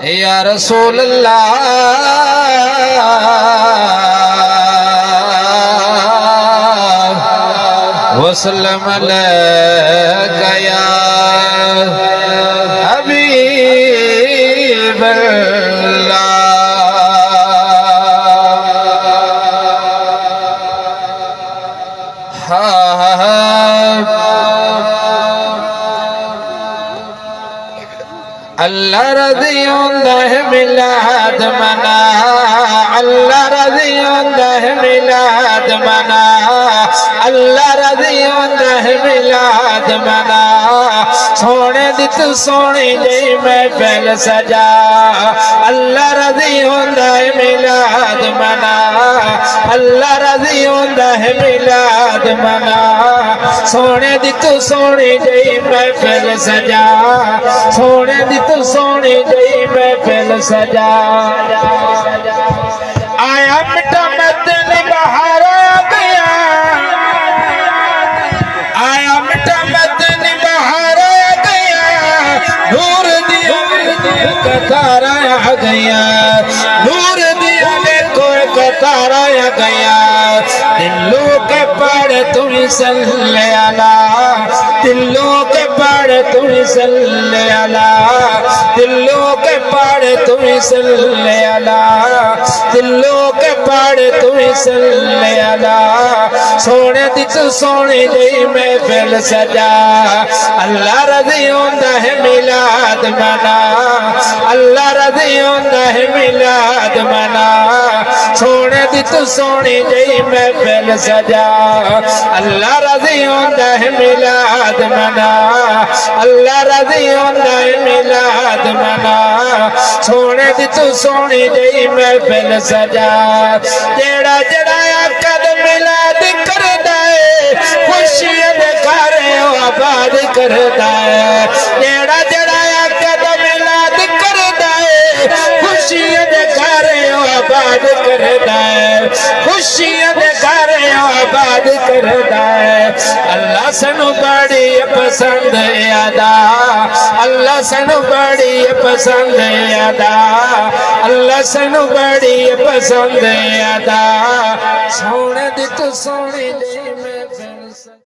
या रसूल अल्लाह वसल्लम अलैका या हबीब अल्लाह। अल्लाह रज़ी होंदा है मिलाद मना, अल्लाह रज़ी होंदा है मिलाद मना, अल्लाह रज़ी होंदा है मिलाद मना। सोने दी तू सोनी जी महफिल सजा, अल्लाह रज़ी होंदा है मिलाद मना, अल्लाह रज़ी होंदा है मिलाद मना। सोने दी तू सोनी जी महफिल सजा, सोने दी तू सोनी जी महफिल सजा। आया मिठा मदनी बहार आ गया, आया मिठा मदनी बहार आ गया, नूर दिया कतार आ गया, नूर दिया देखो कतार आ गया। दिलों के पढ़ तुम सल्ले अला, दिलों के पढ़ तुम सल्ले अला, दिलों के पढ़ तुम सल्ले अला, दिलों के पढ़ तुम सल्ले अला। सोने दी तू सोनी जी महफिल सजा, अल्लाह रज़ी होंदा है मिलाद मना, अल्लाह रज़ी होंदा है मिलाद मना। सोने दी तू सोनी जी महफिल सजा, अल्लाह रज़ी होंदा है मिलाद मना, अल्लाह रज़ी होंदा है मिलाद मना। सोने दी तू सोनी जी महफिल सजा। जेड़ा जेड़ा कद मिलाद करदा है, खुशियां दे घर आबाद करदा है। जेड़ा जेड़ा कद मिलाद करदा है, खुशियां दे घर आबाद करदा है, खुशियां दे घर आबाद करदा है। अल्लाह सानू बड़ी पसंद अदा, अल्लाह सानू बड़ी पसंद अदा, अल्लाह सानू बड़ी पसंद अदा। सोने दी तू सोनी जी।